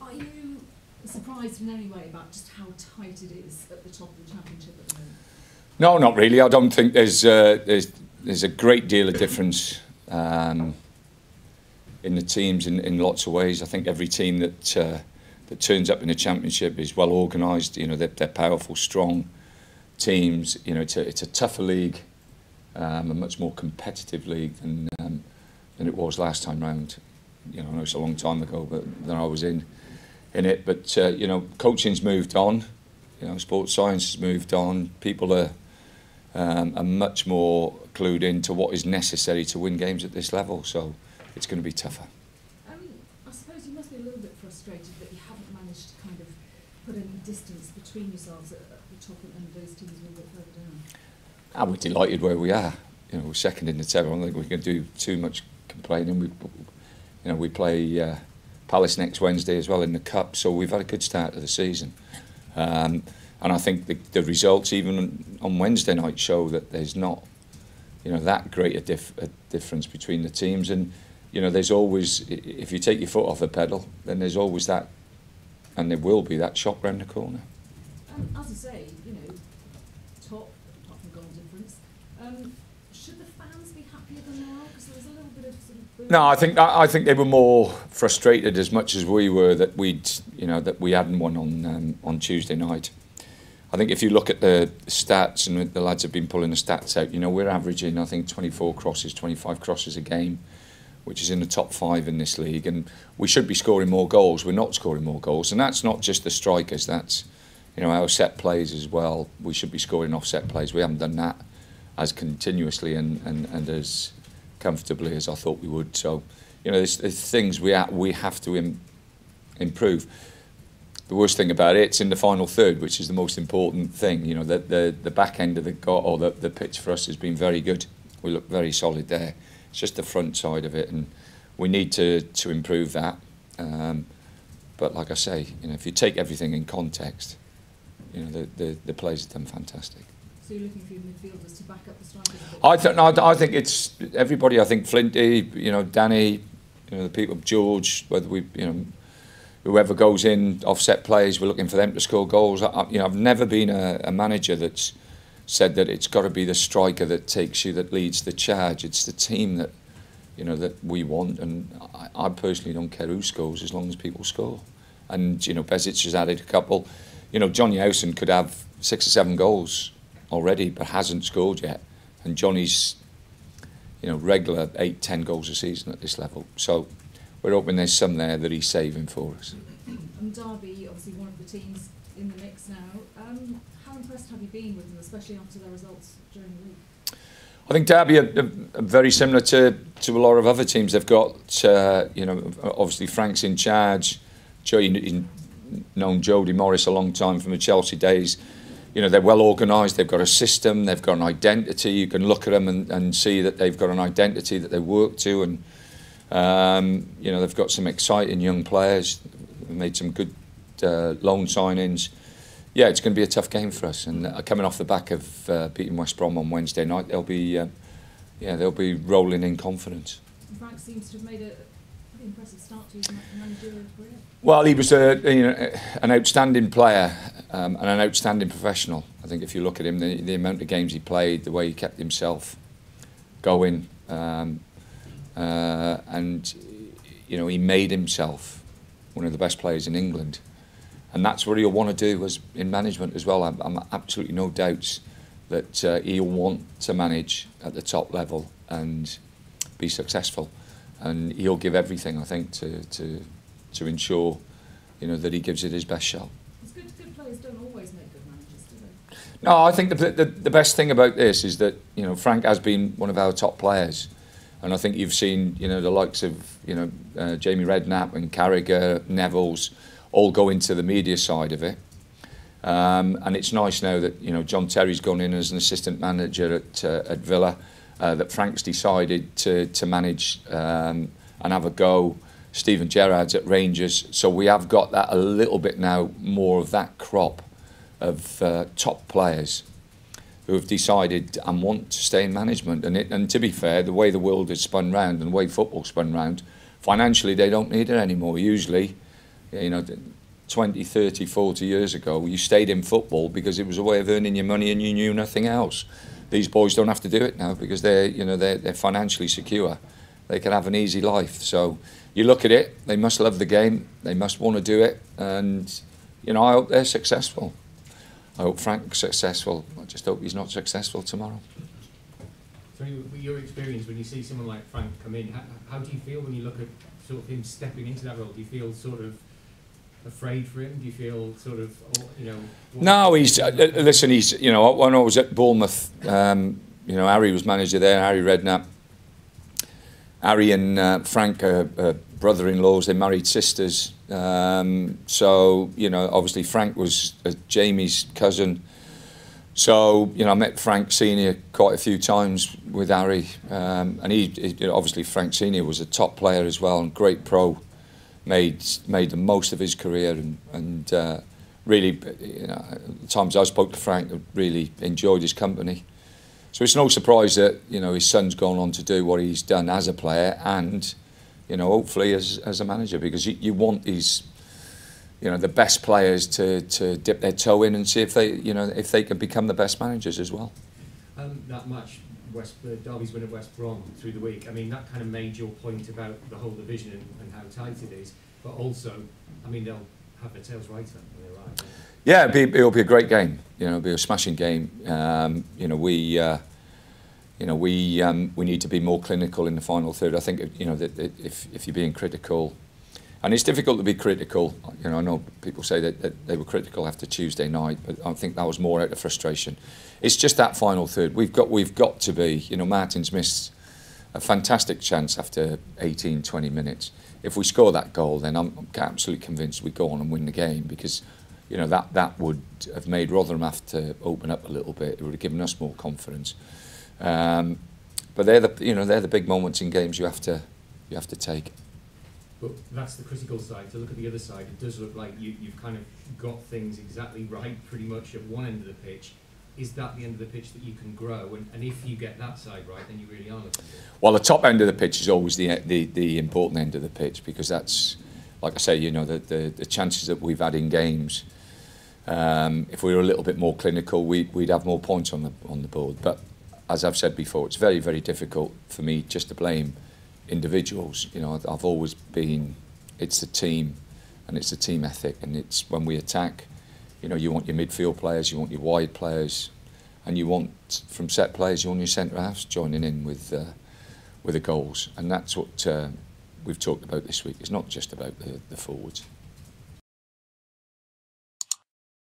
Are you surprised in any way about just how tight it is at the top of the Championship at the moment? No, not really. I don't think there's a great deal of difference in the teams in lots of ways. I think every team that turns up in the Championship is well organised. You know, they're powerful, strong teams. You know, it's a tougher league, a much more competitive league than it was last time round. You know, I know it's a long time ago, but then I was in it. But you know, coaching's moved on. You know, sports science has moved on. People are much more clued into what is necessary to win games at this level. So it's going to be tougher. I suppose you must be a little bit frustrated that you haven't managed to kind of put any distance between yourselves at the top and those teams a little bit further down. We're delighted where we are. You know, we're second in the table. I don't think we can do too much complaining. We play Palace next Wednesday as well in the Cup, so we've had a good start to the season. And I think the results, even on Wednesday night, show that there's not, you know, that great a difference between the teams. And you know, there's always, if you take your foot off the pedal, then there's always that, and there will be that shock round the corner. As I say, you know, top, apart from goal difference, should the fans be happier than they are? Because there was a little bit of sort of... No, I think they were more frustrated as much as we were that we hadn't won on Tuesday night. I think if you look at the stats, and the lads have been pulling the stats out, you know, we're averaging, I think, 24 crosses, 25 crosses a game, which is in the top 5 in this league, and we should be scoring more goals. We're not scoring more goals, and that's not just the strikers, that's, you know, our set plays as well. We should be scoring off set plays. We haven't done that as continuously and as comfortably as I thought we would. So, you know, there's things we have to improve. The worst thing about it's in the final third, which is the most important thing. You know, the back end of the pitch for us has been very good. We look very solid there. It's just the front side of it, and we need to improve that. But like I say, you know, if you take everything in context, you know, the players have done fantastic. So you're looking for your midfielders to back up the strikers? I think it's everybody. I think Flinty, you know, Danny, you know, the people, George, whether we, you know, whoever goes in offset plays, we're looking for them to score goals. You know, I've never been a manager that's said that it's got to be the striker that takes you, that leads the charge. It's the team that, you know, that we want, and I personally don't care who scores as long as people score. And you know, Bezic has added a couple. You know, Johnny Howson could have 6 or 7 goals already, but hasn't scored yet. And Johnny's, you know, regular 8, 10 goals a season at this level. So we're hoping there's some there that he's saving for us. And Derby, obviously one of the teams in the mix now. How impressed have you been with them, especially after their results during the week? I think Derby are very similar to a lot of other teams. They've got, you know, obviously Frank's in charge. He's known Jody Morris a long time from the Chelsea days. You know, they're well organised, they've got a system, they've got an identity. You can look at them and see that they've got an identity that they work to, and you know, they've got some exciting young players. They've made some good loan signings. Yeah, it's going to be a tough game for us, and coming off the back of beating West Brom on Wednesday night, they'll be rolling in confidence. Frank seems to have made a pretty impressive start to his managerial career. Well, he was an outstanding player and an outstanding professional. I think if you look at him, the amount of games he played, the way he kept himself going, and you know, he made himself one of the best players in England, and that's what he'll want to do as in management as well. I'm absolutely no doubts that he'll want to manage at the top level and be successful, and he'll give everything, I think, to ensure, you know, that he gives it his best shot. Good players don't always make good managers, do they? No, I think the best thing about this is that, you know, Frank has been one of our top players, and I think you've seen, you know, the likes of, you know, Jamie Redknapp and Carragher, Neville's, all go into the media side of it. And it's nice now that, you know, John Terry's gone in as an assistant manager at Villa, that Frank's decided to manage and have a go. Stephen Gerrard's at Rangers, so we have got that a little bit now, more of that crop of top players who have decided and want to stay in management. And to be fair, the way the world has spun round and the way football spun round, financially they don't need it anymore. Usually, you know, 20, 30, 40 years ago, you stayed in football because it was a way of earning your money and you knew nothing else. These boys don't have to do it now because they're financially secure. They can have an easy life. So you look at it, they must love the game, they must want to do it, and you know, I hope they're successful. I hope Frank's successful. I just hope he's not successful tomorrow. So your experience when you see someone like Frank come in, how do you feel when you look at sort of him stepping into that role? Do you feel sort of afraid for him? Do you feel sort of, you know? No, he's listen. He's, you know, when I was at Bournemouth, you know, Harry was manager there. Harry Redknapp. Harry and Frank are brother-in-laws. They married sisters. So you know, obviously Frank was Jamie's cousin. So you know, I met Frank Senior quite a few times with Harry, and he you know, obviously Frank Senior was a top player as well and great pro. Made the most of his career and really, you know, the times I spoke to Frank, I really enjoyed his company. So it's no surprise that, you know, his son's gone on to do what he's done as a player and, you know, hopefully as a manager, because you want these, you know, the best players to dip their toe in and see if they, you know, if they can become the best managers as well. That match, Derby's win at West Brom through the week, I mean, that kind of made your point about the whole division and how tight it is, but also, I mean, they'll have their tails right up when they arrive. Yeah, it'll be a great game. You know, it'll be a smashing game. You know, we need to be more clinical in the final third. I think, you know, that if you're being critical, and it's difficult to be critical. You know, I know people say that they were critical after Tuesday night, but I think that was more out of frustration. It's just that final third. We've got to be. You know, Martin's missed a fantastic chance after 18, 20 minutes. If we score that goal, then I'm absolutely convinced we go on and win the game, because, you know, that would have made Rotherham have to open up a little bit. It would have given us more confidence. But they're the big moments in games you have to take. But that's the critical side. To look at the other side, it does look like you've kind of got things exactly right pretty much at one end of the pitch. Is that the end of the pitch that you can grow? And if you get that side right, then you really are looking good. Well, the top end of the pitch is always the important end of the pitch, because that's, like I say, you know, the chances that we've had in games. If we were a little bit more clinical, we'd have more points on the board. But as I've said before, it's very, very difficult for me just to blame individuals. You know, I've always been, it's the team and it's the team ethic, and it's when we attack, you know, you want your midfield players, you want your wide players, and you want, from set players, you want your centre halves joining in with the goals, and that's what we've talked about this week. It's not just about the forwards.